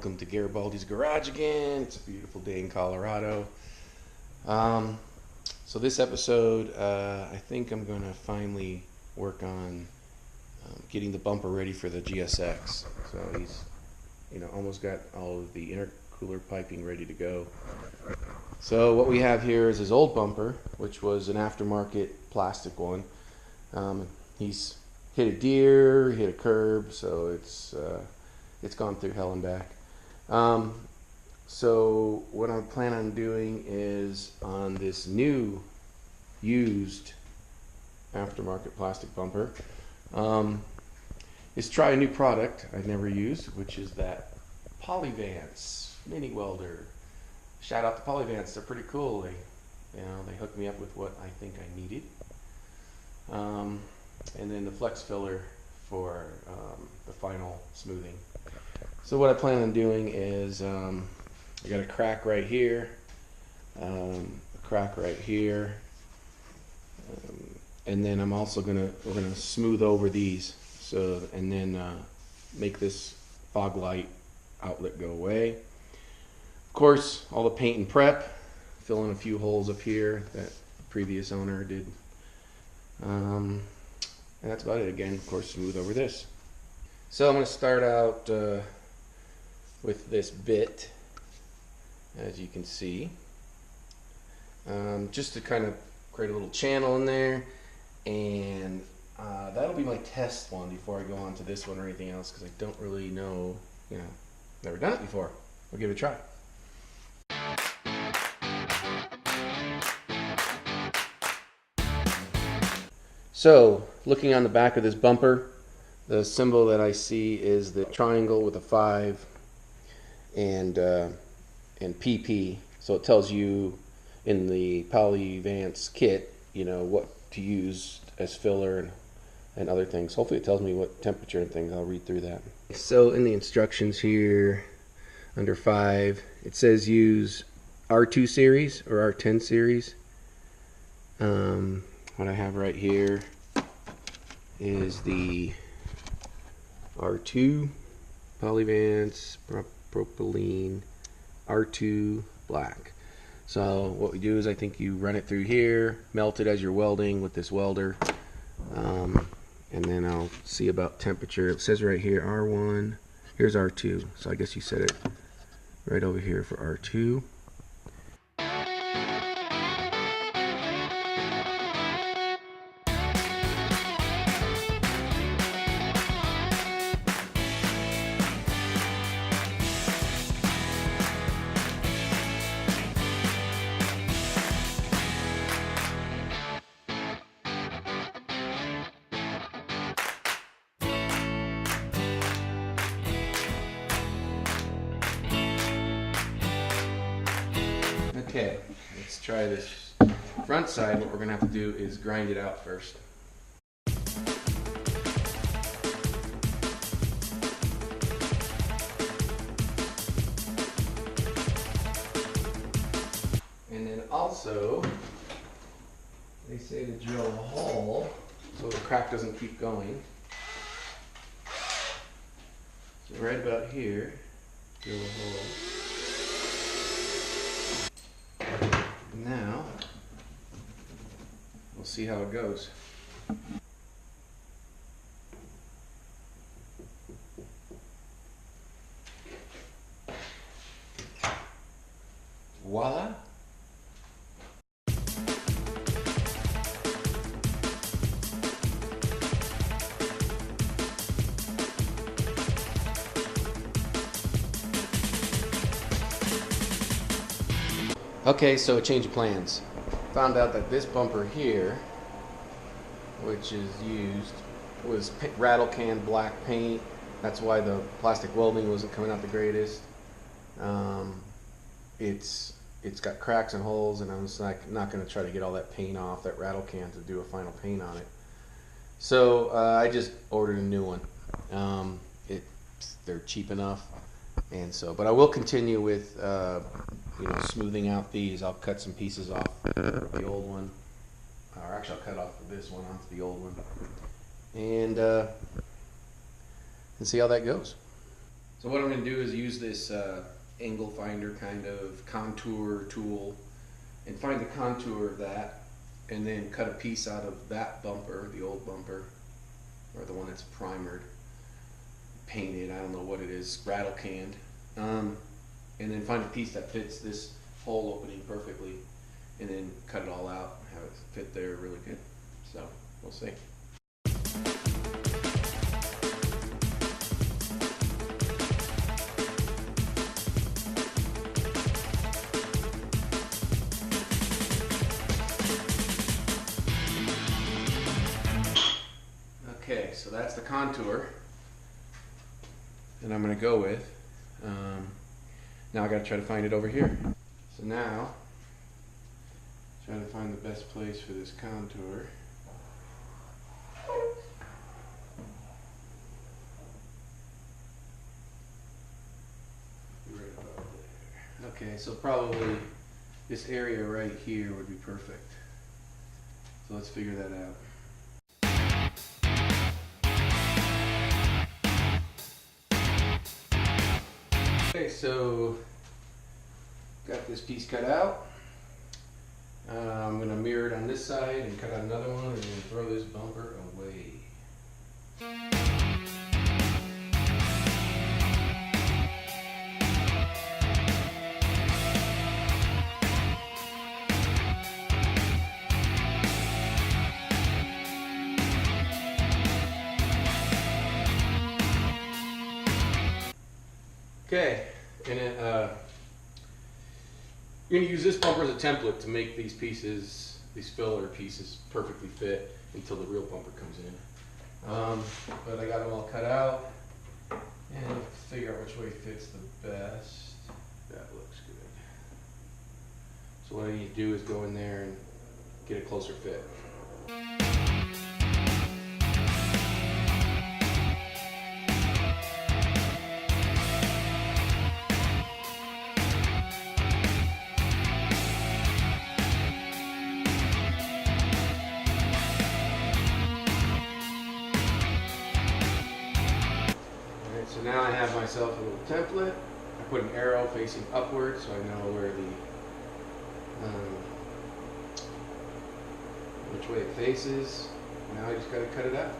welcome to Garibaldi's Garage again. It's a beautiful day in Colorado. So this episode, I think I'm going to finally work on getting the bumper ready for the GSX. So he's, almost got all of the intercooler piping ready to go. So what we have here is his old bumper, which was an aftermarket plastic one. He's hit a deer, hit a curb, so it's gone through hell and back. So what I plan on doing is on this new used aftermarket plastic bumper is try a new product I've never used, which is that Polyvance mini welder. Shout out to Polyvance, they're pretty cool. They hooked me up with what I think I needed. And then the flex filler for the final smoothing. So what I plan on doing is I got a crack right here, a crack right here, and then I'm also we're gonna smooth over these, and then make this fog light outlet go away. Of course, all the paint and prep, fill in a few holes up here that the previous owner did. And that's about it. Again, of course, smooth over this. So I'm going to start out with this bit, as you can see, just to kind of create a little channel in there, and that'll be my test one before I go on to this one or anything else, because I don't really know, never done it before. We'll give it a try. So, looking on the back of this bumper, the symbol that I see is the triangle with a 5 and PP. So it tells you in the Polyvance kit, what to use as filler and other things. Hopefully it tells me what temperature and things. I'll read through that. So in the instructions here, under 5, it says use R2 series or R10 series. What I have right here is the R2 Polyvance propylene R2 black. So what we do is I think you run it through here, melt it as you're welding with this welder, and then I'll see about temperature. It says right here R1, here's R2, so I guess you set it right over here for R2. Okay, let's try this front side. What we're going to have to do is grind it out first. And then also, they say to drill a hole so the crack doesn't keep going. So right about here, drill a hole. Now, we'll see how it goes. Voila! Okay, so a change of plans. Found out that this bumper here, which is used, was rattle can black paint. That's why the plastic welding wasn't coming out the greatest. It's got cracks and holes, and I was not going to try to get all that paint off that rattle can to do a final paint on it. So I just ordered a new one. They're cheap enough, and so. But I will continue with smoothing out these. I'll cut some pieces off the old one, or actually I'll cut off this one onto the old one, and see how that goes. So what I'm going to do is use this angle finder kind of contour tool and find the contour of that, and then cut a piece out of that bumper, the old bumper, or the one that's primered, painted, I don't know what it is, rattle canned, and then find a piece that fits this hole opening perfectly, and then cut it all out, have it fit there really good. So we'll see. Okay, so that's the contour that I'm going to go with. Now I got to try to find it over here. So now, try to find the best place for this contour. Right about there. Okay, so probably this area right here would be perfect. So let's figure that out. Okay, so got this piece cut out. I'm going to mirror it on this side and cut out another one and then throw this bumper away. Okay, and you're going to use this bumper as a template to make these pieces, these filler pieces, perfectly fit until the real bumper comes in. But I got them all cut out and figure out which way fits the best. That looks good. So what I need to do is go in there and get a closer fit. So now I have myself a little template. I put an arrow facing upward so I know where the which way it faces. Now I just got to cut it out.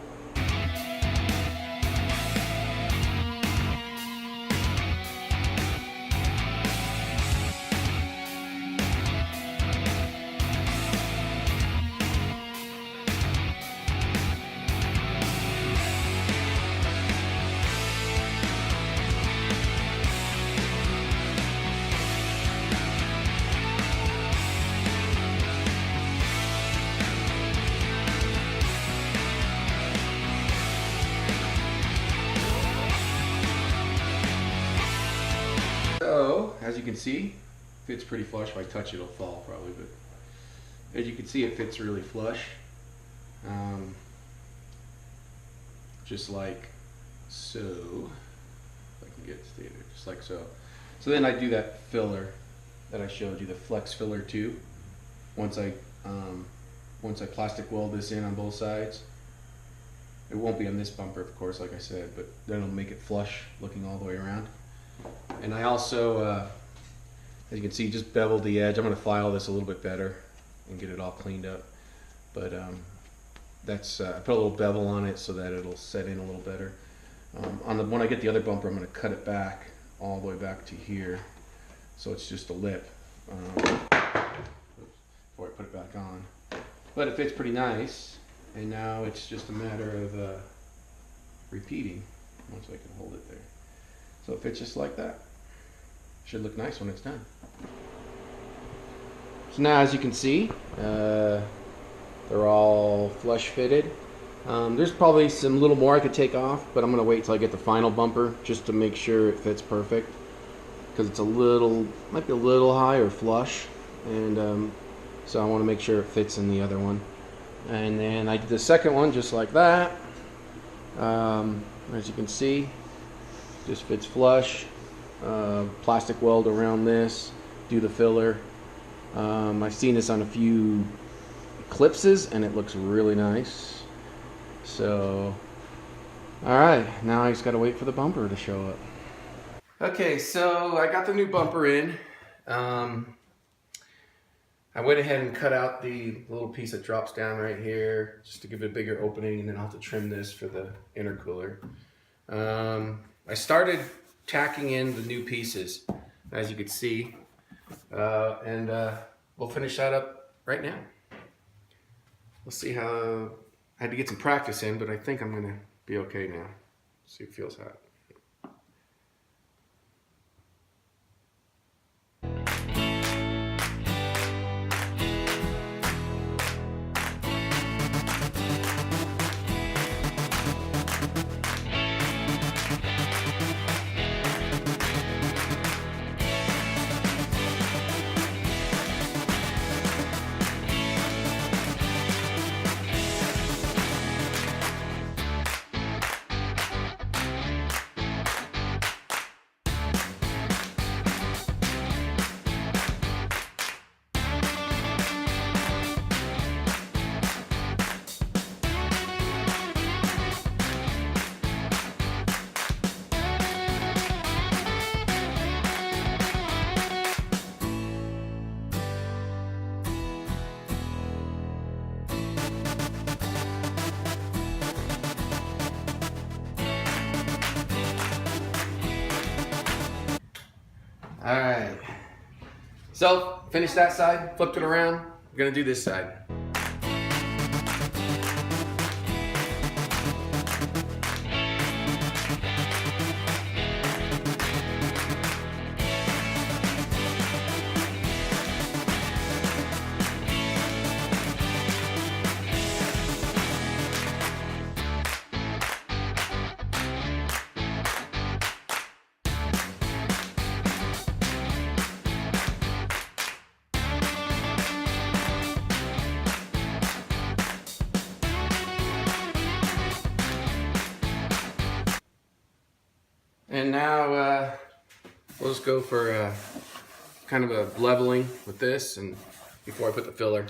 So, as you can see, fits pretty flush. If I touch it, it'll fall probably, but as you can see, it fits really flush. Just like so. If I can get it to stay there, just like so. So then I do that filler that I showed you, the flex filler too. Once I plastic weld this in on both sides. It won't be on this bumper, of course, like I said, but then it'll make it flush looking all the way around. And I also, as you can see, just beveled the edge. I'm going to file this a little bit better and get it all cleaned up. But that's I put a little bevel on it so that it'll set in a little better. When I get the other bumper, I'm going to cut it back all the way back to here, so it's just a lip before I put it back on. But it fits pretty nice, and now it's just a matter of repeating once I can hold it there. So it fits just like that. Should look nice when it's done. So now, as you can see, they're all flush fitted. There's probably some little more I could take off, but I'm going to wait till I get the final bumper just to make sure it fits perfect, because it's might be a little high or flush, and so I want to make sure it fits in the other one. And then I did the second one just like that. As you can see, just fits flush. Plastic weld around this, do the filler. I've seen this on a few Eclipses and it looks really nice. So alright, now I just gotta wait for the bumper to show up. Okay, so I got the new bumper in. I went ahead and cut out the little piece that drops down right here just to give it a bigger opening, and then I'll have to trim this for the intercooler. I started tacking in the new pieces, as you can see, and we'll finish that up right now. We'll see how. I had to get some practice in, but I think I'm gonna be okay now. See if it feels hot. All right, so finished that side, flipped it around. We're gonna do this side. And now we'll just go for kind of a leveling with this, and before I put the filler.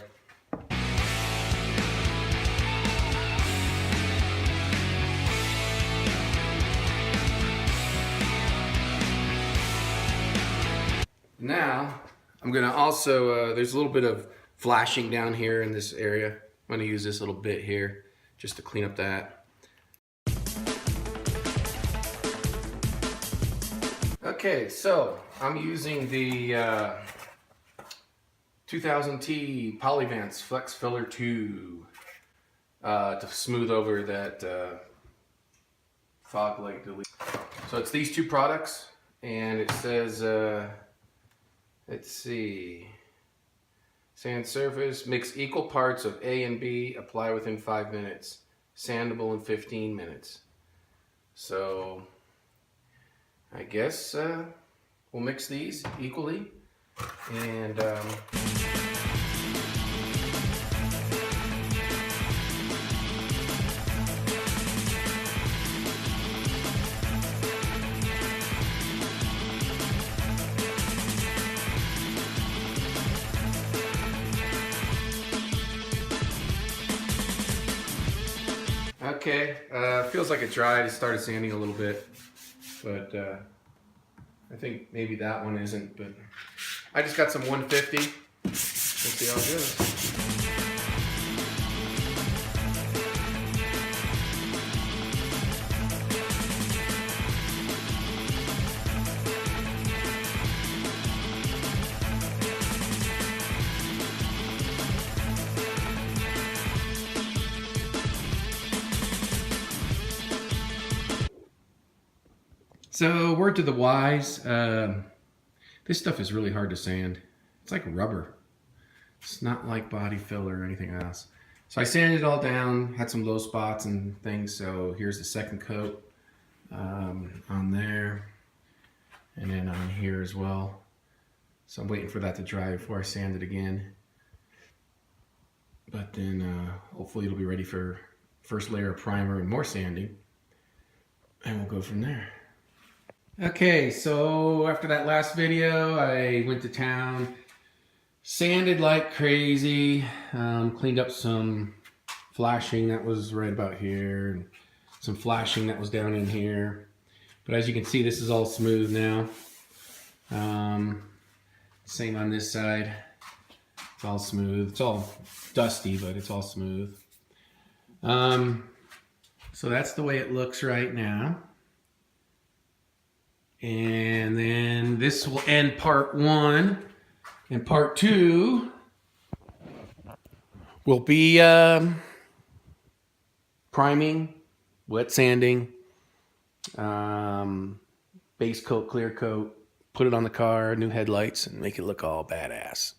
Now I'm gonna also, there's a little bit of flashing down here in this area. I'm gonna use this little bit here just to clean up that. Okay, so I'm using the 2000T Polyvance Flex Filler 2 to smooth over that fog light delete. So it's these two products, and it says, let's see, sand surface, mix equal parts of A and B, apply within 5 minutes, sandable in 15 minutes. So I guess we'll mix these equally, and okay, feels like it dried. It started sanding a little bit, but I think maybe that one isn't, but I just got some 150. Let's see how it goes. So, word to the wise, this stuff is really hard to sand. It's like rubber. It's not like body filler or anything else. So I sanded it all down, had some low spots and things, so here's the second coat on there, and then on here as well. So I'm waiting for that to dry before I sand it again. But then hopefully it'll be ready for first layer of primer and more sanding, and we'll go from there. Okay, so after that last video, I went to town, sanded like crazy, cleaned up some flashing that was right about here, and some flashing that was down in here. But as you can see, this is all smooth now. Same on this side. It's all smooth. It's all dusty, but it's all smooth. So that's the way it looks right now. And then this will end part 1. And part 2 will be priming, wet sanding, base coat, clear coat, put it on the car, new headlights, and make it look all badass.